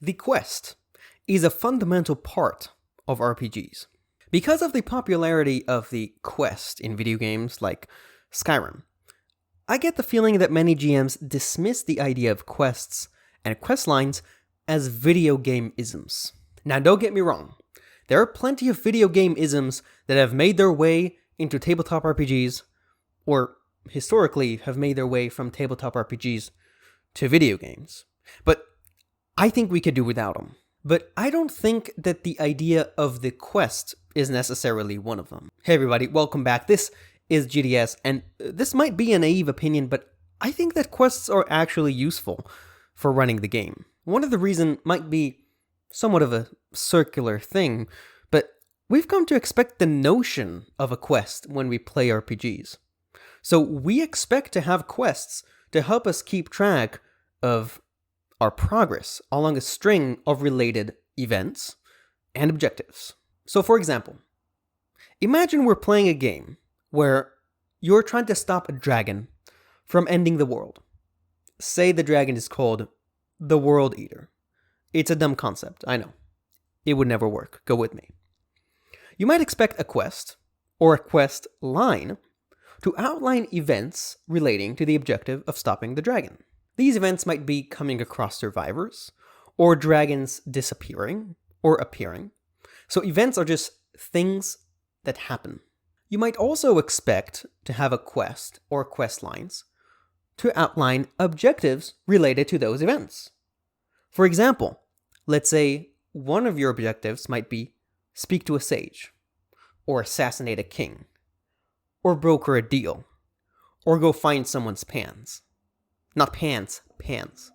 The quest is a fundamental part of RPGs. Because of the popularity of the quest in video games like Skyrim, I get the feeling that many GMs dismiss the idea of quests and questlines as video game isms. Now, don't get me wrong, there are plenty of video game isms that have made their way into tabletop RPGs, or historically have made their way from tabletop RPGs to video games. But I think we could do without them. But I don't think that the idea of the quest is necessarily one of them. Hey everybody, welcome back. This is GDS, and this might be a naive opinion, but I think that quests are actually useful for running the game. One of the reasons might be somewhat of a circular thing, but we've come to expect the notion of a quest when we play RPGs. So we expect to have quests to help us keep track of our progress along a string of related events and objectives. So for example, imagine we're playing a game where you're trying to stop a dragon from ending the world. Say the dragon is called the World Eater. It's a dumb concept, I know. It would never work. Go with me. You might expect a quest, or a quest line, to outline events relating to the objective of stopping the dragon. These events might be coming across survivors, or dragons disappearing, or appearing. So events are just things that happen. You might also expect to have a quest, or quest lines, to outline objectives related to those events. For example, let's say one of your objectives might be speak to a sage, or assassinate a king, or broker a deal, or go find someone's pants. Not pants, pants.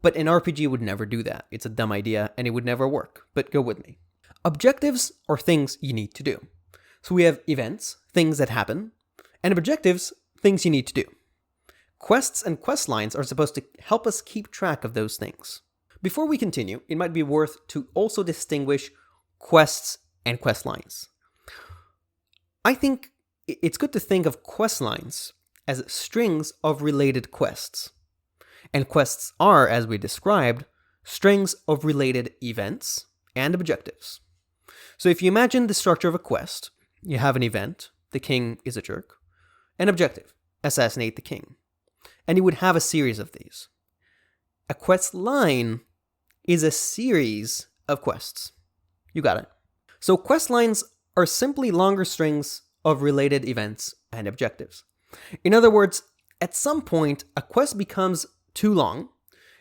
But an RPG would never do that. It's a dumb idea and it would never work, but go with me. Objectives are things you need to do. So we have events, things that happen, and objectives, things you need to do. Quests and quest lines are supposed to help us keep track of those things. Before we continue, it might be worth to also distinguish quests and quest lines. I think it's good to think of quest lines as strings of related quests. And quests are, as we described, strings of related events and objectives. So if you imagine the structure of a quest, you have an event, the king is a jerk, an objective, assassinate the king. And you would have a series of these. A quest line is a series of quests. You got it. So quest lines are simply longer strings of related events and objectives. In other words, at some point, a quest becomes too long,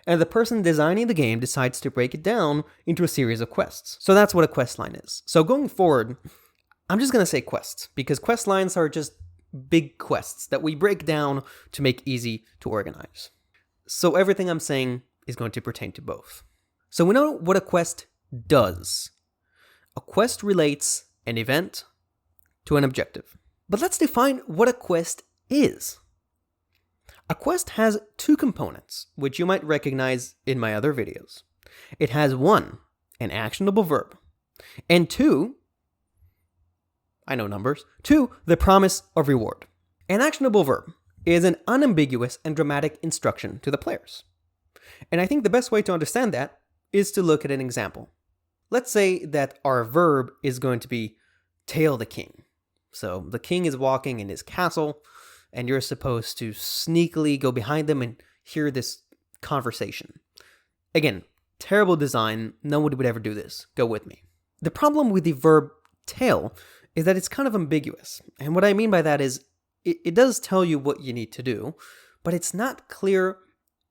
and the person designing the game decides to break it down into a series of quests. So that's what a quest line is. So going forward, I'm just going to say quests, because quest lines are just big quests that we break down to make easy to organize. So everything I'm saying is going to pertain to both. So we know what a quest does. A quest relates an event to an objective. But let's define what a quest is. A quest has two components, which you might recognize in my other videos. It has 1, an actionable verb, and 2, I know numbers, 2, the promise of reward. An actionable verb is an unambiguous and dramatic instruction to the players. And I think the best way to understand that is to look at an example. Let's say that our verb is going to be tail the king. So the king is walking in his castle, and you're supposed to sneakily go behind them and hear this conversation. Again, terrible design. No one would ever do this. Go with me. The problem with the verb tail is that it's kind of ambiguous. And what I mean by that is it does tell you what you need to do, but it's not clear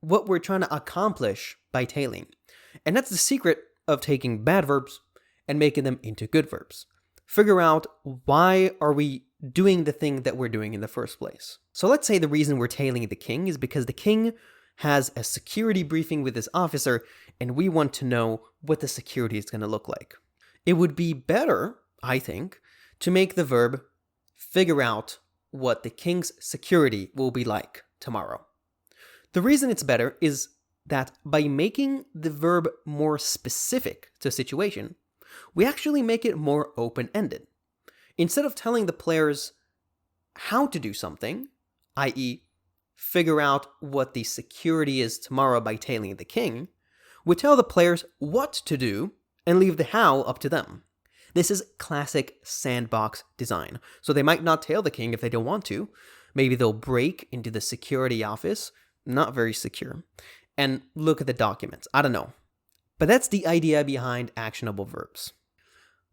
what we're trying to accomplish by tailing. And that's the secret of taking bad verbs and making them into good verbs. Figure out, why are we doing the thing that we're doing in the first place? So let's say the reason we're tailing the king is because the king has a security briefing with his officer, and we want to know what the security is going to look like. It would be better, I think, to make the verb figure out what the king's security will be like tomorrow. The reason it's better is that by making the verb more specific to a situation, we actually make it more open-ended. Instead of telling the players how to do something, i.e., figure out what the security is tomorrow by tailing the king, We tell the players what to do and leave the how up to them. This is classic sandbox design. So they might not tell the king if they don't want to. Maybe they'll break into the security office, not very secure, and look at the documents. I don't know. But that's the idea behind actionable verbs.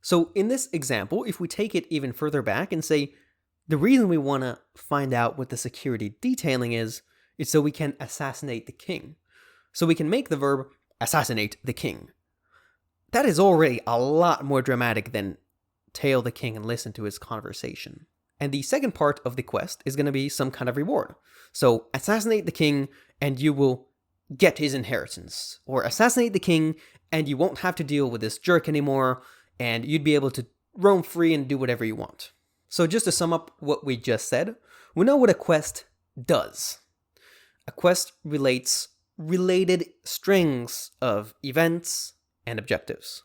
So in this example, if we take it even further back and say, the reason we want to find out what the security detailing is so we can assassinate the king. So we can make the verb assassinate the king. That is already a lot more dramatic than tail the king and listen to his conversation. And the second part of the quest is going to be some kind of reward. So assassinate the king and you will get his inheritance. Or assassinate the king and you won't have to deal with this jerk anymore and you'd be able to roam free and do whatever you want. So just to sum up what we just said, we know what a quest does. A quest relates related strings of events and objectives.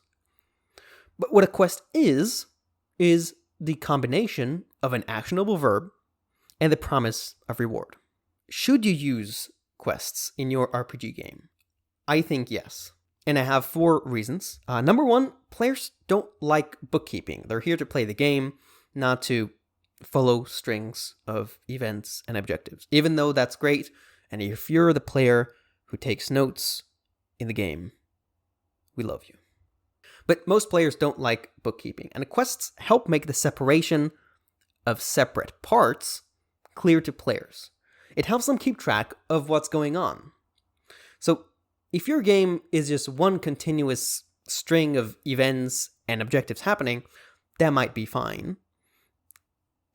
But what a quest is the combination of an actionable verb and the promise of reward. Should you use quests in your RPG game? I think yes. And I have 4 reasons. Number 1, players don't like bookkeeping. They're here to play the game, not to follow strings of events and objectives. Even though that's great, and if you're the player who takes notes in the game, we love you. But most players don't like bookkeeping, and quests help make the separation of separate parts clear to players. It helps them keep track of what's going on. So if your game is just one continuous string of events and objectives happening, that might be fine.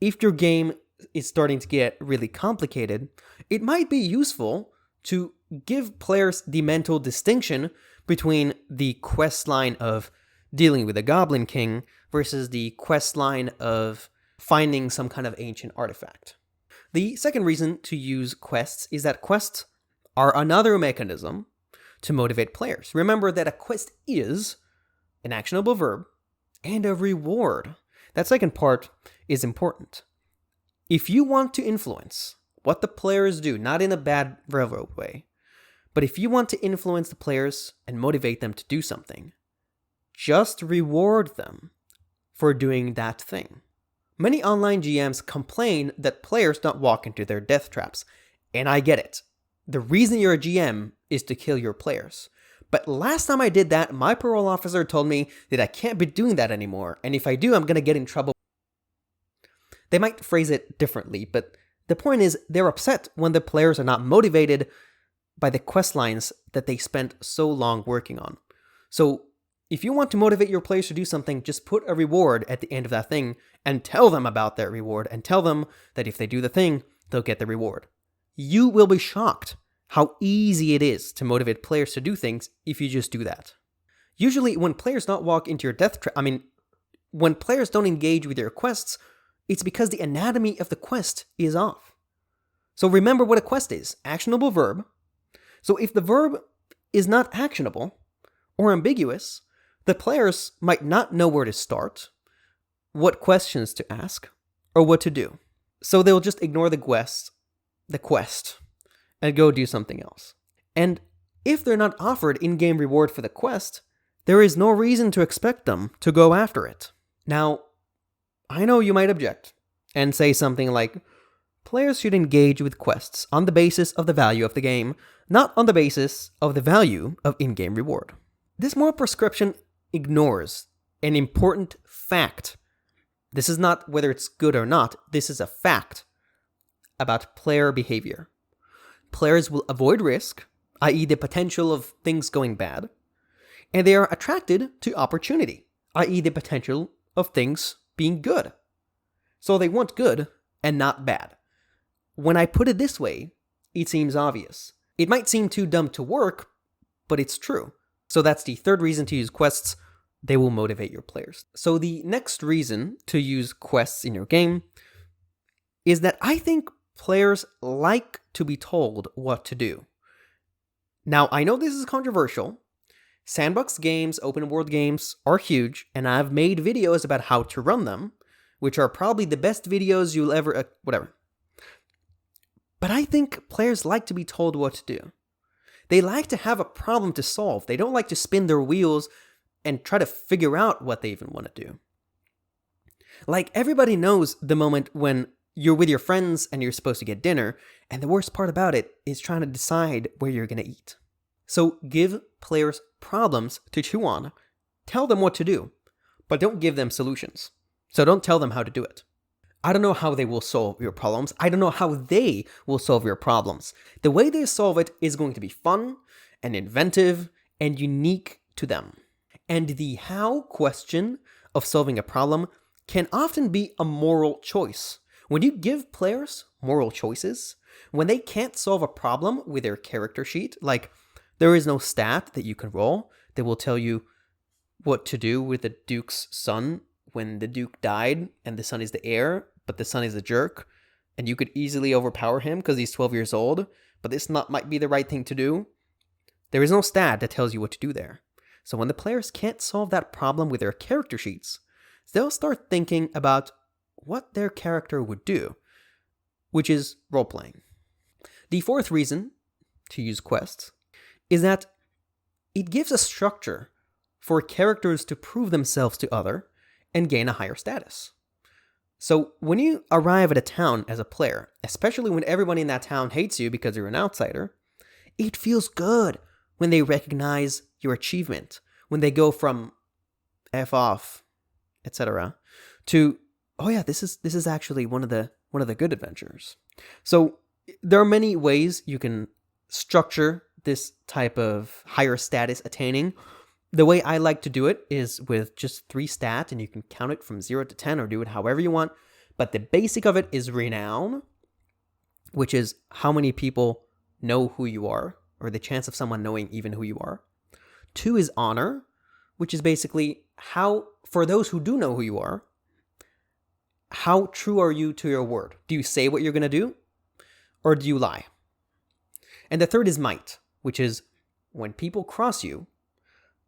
If your game is starting to get really complicated, it might be useful to give players the mental distinction between the quest line of dealing with a goblin king versus the quest line of finding some kind of ancient artifact. The second reason to use quests is that quests are another mechanism to motivate players. Remember that a quest is an actionable verb and a reward. That second part is important. If you want to influence what the players do, not in a bad railroad way, but if you want to influence the players and motivate them to do something, just reward them for doing that thing. Many online GMs complain that players don't walk into their death traps, and I get it. The reason you're a GM is to kill your players. But last time I did that, my parole officer told me that I can't be doing that anymore, and if I do, I'm going to get in trouble. They might phrase it differently, but the point is they're upset when the players are not motivated by the quest lines that they spent so long working on. So if you want to motivate your players to do something, just put a reward at the end of that thing and tell them about that reward and tell them that if they do the thing, they'll get the reward. You will be shocked how easy it is to motivate players to do things if you just do that. Usually when players don't walk into your death trap, when players don't engage with your quests, it's because the anatomy of the quest is off. So remember what a quest is. Actionable verb. So if the verb is not actionable or ambiguous, the players might not know where to start, what questions to ask, or what to do. So they'll just ignore the quest, and go do something else. And if they're not offered in-game reward for the quest, there is no reason to expect them to go after it. Now, I know you might object and say something like, players should engage with quests on the basis of the value of the game, not on the basis of the value of in-game reward. This moral prescription ignores an important fact. This is not whether it's good or not, this is a fact about player behavior. Players will avoid risk, i.e. the potential of things going bad, and they are attracted to opportunity, i.e. the potential of things being good. So they want good and not bad. When I put it this way, it seems obvious. It might seem too dumb to work, but it's true. So that's the third reason to use quests. They will motivate your players. So the next reason to use quests in your game is that I think players like to be told what to do. Now, I know this is controversial. Sandbox games, open world games are huge, and I've made videos about how to run them, which are probably the best videos you'll ever, whatever. But I think players like to be told what to do. They like to have a problem to solve. They don't like to spin their wheels and try to figure out what they even want to do. Like, everybody knows the moment when you're with your friends and you're supposed to get dinner, and the worst part about it is trying to decide where you're going to eat. So give players problems to chew on. Tell them what to do, but don't give them solutions. So don't tell them how to do it. I don't know how they will solve your problems. I don't know how they will solve your problems. The way they solve it is going to be fun and inventive and unique to them. And the how question of solving a problem can often be a moral choice. When you give players moral choices, when they can't solve a problem with their character sheet, like there is no stat that you can roll that will tell you what to do with the Duke's son when the Duke died and the son is the heir, but the son is a jerk, and you could easily overpower him because he's 12 years old, but this might be the right thing to do. There is no stat that tells you what to do there. So when the players can't solve that problem with their character sheets, they'll start thinking about what their character would do, which is role-playing. The fourth reason to use quests is that it gives a structure for characters to prove themselves to others and gain a higher status. So when you arrive at a town as a player, especially when everybody in that town hates you because you're an outsider, it feels good when they recognize your achievement, when they go from F off, etc., to, oh yeah, this is actually one of the good adventures. So there are many ways you can structure this type of higher status attaining. The way I like to do it is with just 3 stats, and you can count it from 0 to 10 or do it however you want. But the basic of it is renown, which is how many people know who you are, or the chance of someone knowing even who you are. 2 is honor, which is basically how, for those who do know who you are, how true are you to your word? Do you say what you're going to do, or do you lie? And the 3rd is might, which is when people cross you,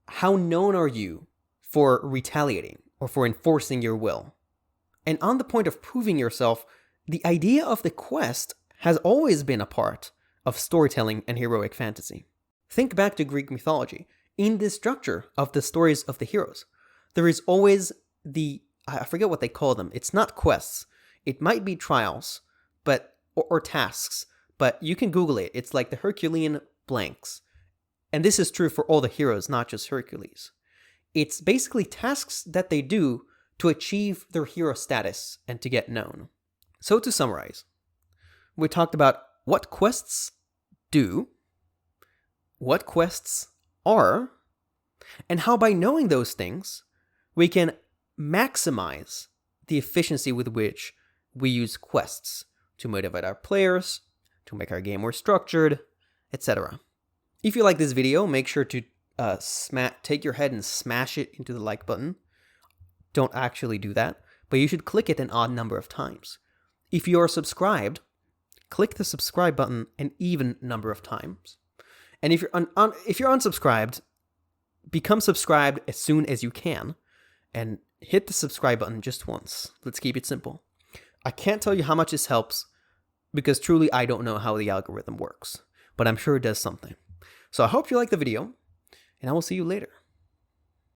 how known are you for retaliating or for enforcing your will? And on the point of proving yourself, the idea of the quest has always been a part of storytelling and heroic fantasy. Think back to Greek mythology. In the structure of the stories of the heroes, there is always I forget what they call them. It's not quests. It might be trials, or tasks, but you can Google it. It's like the Herculean blanks. And this is true for all the heroes, not just Hercules. It's basically tasks that they do to achieve their hero status and to get known. So to summarize, we talked about what quests do, what quests are, and how by knowing those things, we can maximize the efficiency with which we use quests to motivate our players, to make our game more structured, etc. If you like this video, make sure to take your head and smash it into the like button. Don't actually do that, but you should click it an odd number of times. If you are subscribed, click the subscribe button an even number of times. And if you're unsubscribed, become subscribed as soon as you can, and hit the subscribe button just once. Let's keep it simple. I can't tell you how much this helps, because truly I don't know how the algorithm works, but I'm sure it does something. So I hope you like the video, and I will see you later.